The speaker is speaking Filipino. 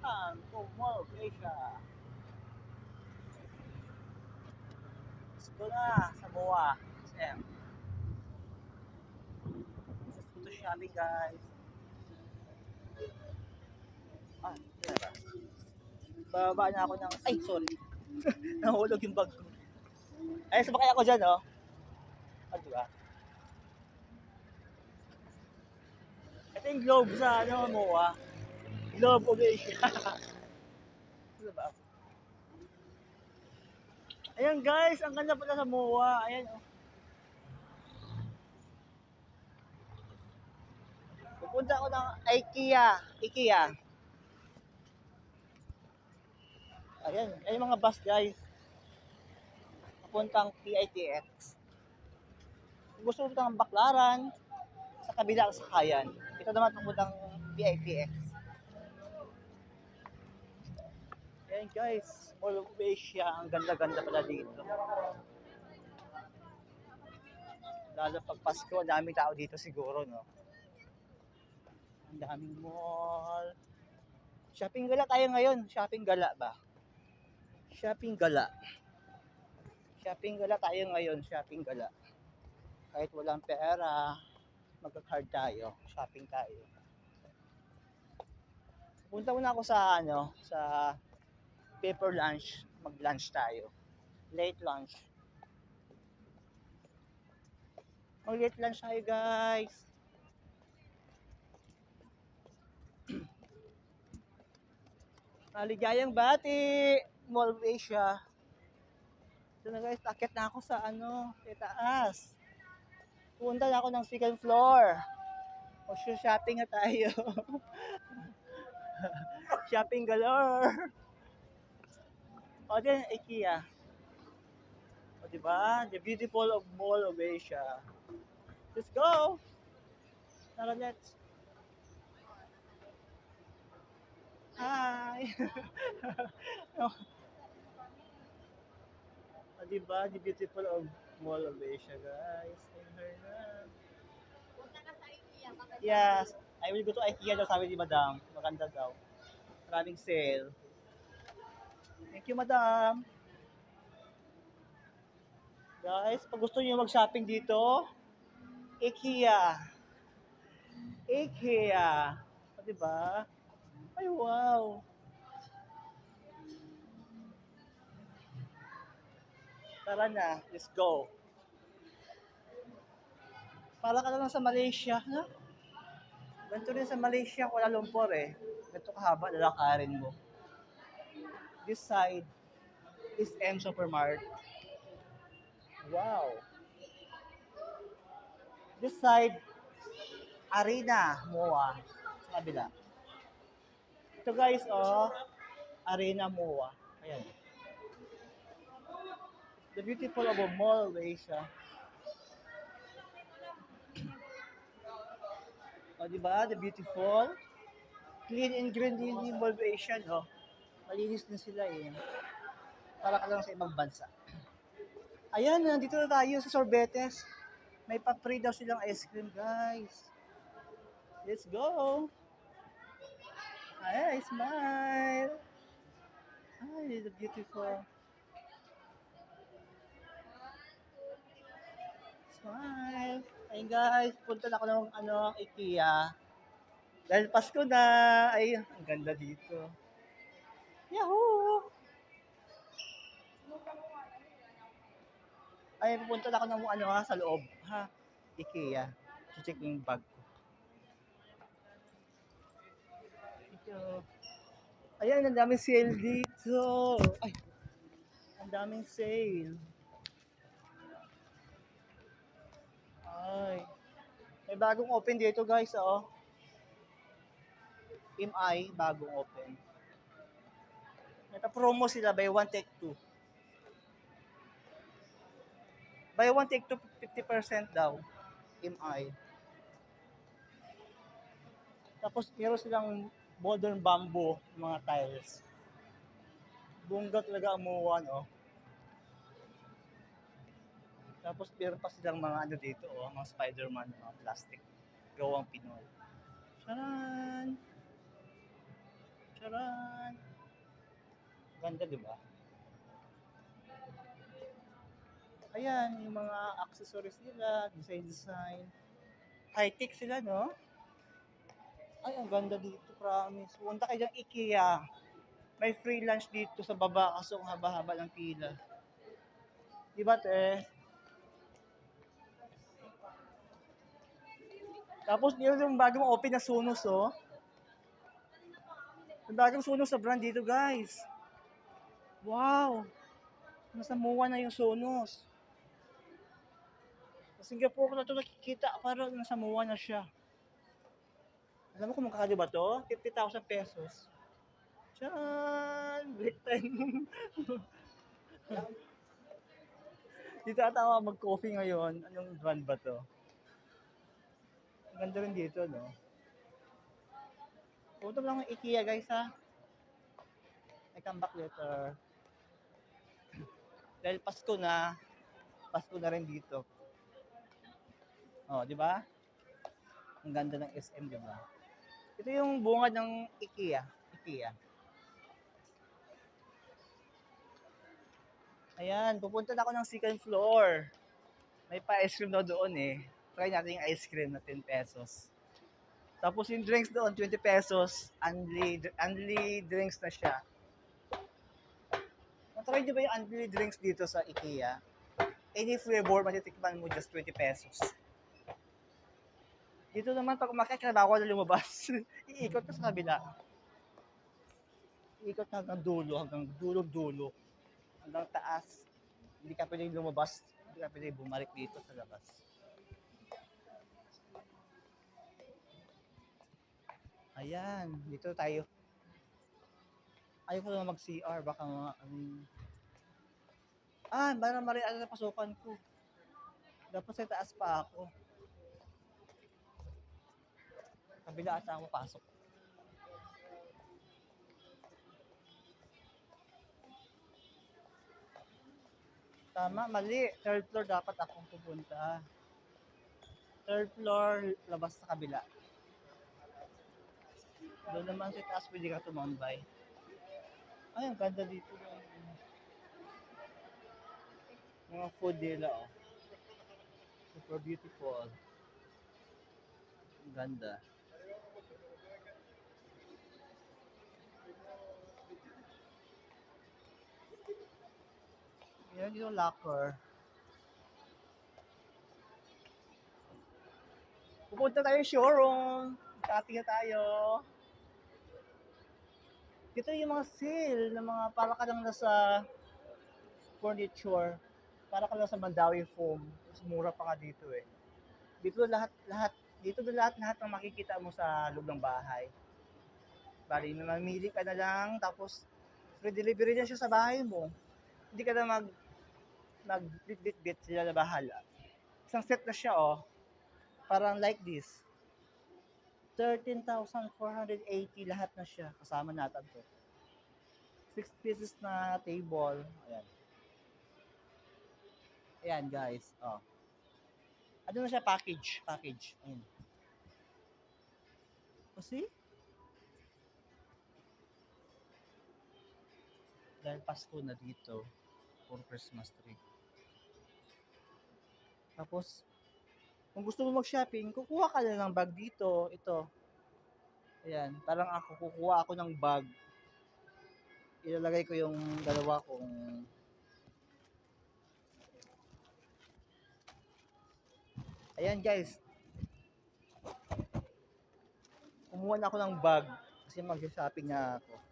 Welcome to Mall of Asia. Let's go na sa MOA. SM. Let's go to shopping, guys. Yan ba? Bababa na ako ng... Ay, sorry. Nahulog yung bag ko. Ay, sabakay ako dyan, oh. Ano ba? Ito yung globe sa MOA. Globe of Asia. Ano ba? Ayan, guys. Ang ganda pala sa MOA. Ayan, oh. Pupunta ako ng IKEA. Ayan. Ayan yung mga bus, guys. Papuntang PITX. Kung gusto mo ng Baklaran, sa kabila ang sakayan. Ito naman papuntang PITX. Ayan guys, Mall of Asia. Ang ganda-ganda pala dito. Lalo pag Pasko, ang daming tao dito siguro, no? Ang daming mall. Shopping gala tayo ngayon. Shopping gala ba? Shopping gala. Shopping gala tayo ngayon. Shopping gala. Kahit walang pera, magka-card tayo. Shopping tayo. Punta muna ako sa sa paper lunch. Mag-lunch tayo. Late lunch. Mag-late lunch tayo, guys. Maligayang bati! Mall of Asia. Ito na guys, akit na ako sa sa taas. Punta na ako ng second floor. O shopping na tayo. Shopping galore. O din, IKEA. O diba? The beautiful of Mall of Asia. Let's go! Tara, let's. Hi! O diba? The beautiful of Mall of Asia, guys. I'm her na. Yes, I will go to IKEA daw, sabi ni Madam. Maganda daw. Maraming sale. Thank you, Madam. Guys, pag gusto niyo mag-shopping dito, IKEA. IKEA. O, diba? Ay, wow. Tara na, let's go. Para ka lang sa Malaysia, no? Ganito rin sa Malaysia, Kuala Lumpur eh. Ganito kahaba, lalakarin mo. This side is M Supermart. Wow. This side, Arena MOA. Sa kabila. Ito guys, oh. Arena MOA. Ayan. The beautiful of a Mall of Asia. O, diba? The beautiful. Clean and green din yung Mall of Asia, no? Malinis din sila eh. Para ka lang sa ibang bansa. Ayan, nandito na tayo sa Sorbetes. May pa-free daw silang ice cream, guys. Let's go! Ay, smile! Ay, the beautiful. Smile! Ayun guys, punta na ako ng IKEA. Dahil Pasko na. Ay, ang ganda dito. Yahoo! Ay, pupunta na ako ng sa loob. Ha? IKEA. Check yung bag ko. Ito. Ayan, ang daming sale dito. Ay, ang daming sale. Ay. May bagong open dito guys, oh. MI, bagong open. Nata-promo sila, buy one take two. Buy one take two, 50% daw. MI. Tapos meron silang modern bamboo, mga tiles. Bongga talaga ang MOA, no? Tapos meron pa silang mga dito, oh, mga Spider-Man, mga plastic. Gawang Pinoy. Charan! Charan! Ganda, di ba? Ayan, yung mga accessories nila, design. High-tech sila, no? Ay, ang ganda dito, promise. Punta kayo dyan, IKEA. May free lunch dito sa baba kaso ang haba-haba ng pila. Di ba, te? Tapos, yun yung bagong open na Sunos, oh. Yung bagong Sunos sa brand dito, guys. Wow! Nasa MUA na yung Sunos. Sa Singapore ko na ito nakikita, parang nasa MUA na siya. Alam mo kung magkakali ba to? 50,000 pesos. Tiyan! Break time. Dito ata ako mag-coffee ngayon. Anong brand ba to? Ang ganda rin dito, no? Punta lang ng IKEA, guys, ha? I come back later. Dahil Pasko na rin dito. Oh, di ba? Ang ganda ng SM, di ba? Ito yung bungad ng IKEA. Ayan, pupunta na ako ng second floor. May pa-ice cream daw doon eh. Try natin yung ice cream na 10 pesos. Tapos yung drinks doon, 20 pesos. Unli drinks na siya. Natry nyo ba yung unli drinks dito sa IKEA? Any flavor, matitikman mo just 20 pesos. Dito naman, pag umakyat ka na, bawal na lumabas. Iikot ka sa kabila. Iikot na hanggang dulo. Hanggang taas. Hindi ka pwedeng lumabas. Hindi ka pwedeng bumalik dito sa labas. Ayan, dito tayo. Ayaw ko na mag-CR. Baka mga... mari na pasukan ko. Dapat sa taas pa ako. Kabila ata ako pasok. Tama, mali. Third floor dapat akong pupunta. Third floor, labas sa kabila. Doon naman sa taas, pwede ka tumambay. Ay, ang ganda dito. Mga food nila, oh. Super beautiful. Ang ganda. Yan yung locker. Pupunta tayo showroom. Shopping na tayo. Dito yung mga sale na mga para ka lang nasa furniture. Para ka lang sa Mandawi Foam. Mas mura pa ka dito eh. Dito lahat ng makikita mo sa loob ng bahay. Bali, mamili ka na lang tapos free delivery din siya sa bahay mo. Hindi ka na mag-bit sila na bahala. Isang set na siya, oh. Parang like this. 13,480 lahat na siya. Kasama natin to. 6 pieces na table. Ayan. Ayan, guys. Oh. Ano na siya? Package. Ayan. O, see? Dahil Pasko na dito. For Christmas tree. Tapos, kung gusto mo mag-shopping, kukuha ka na ng bag dito. Ito. Ayan. Parang kukuha ako ng bag. Ilalagay ko yung dalawa kong ayan, guys. Kumuha na ako ng bag kasi mag-shopping na ako.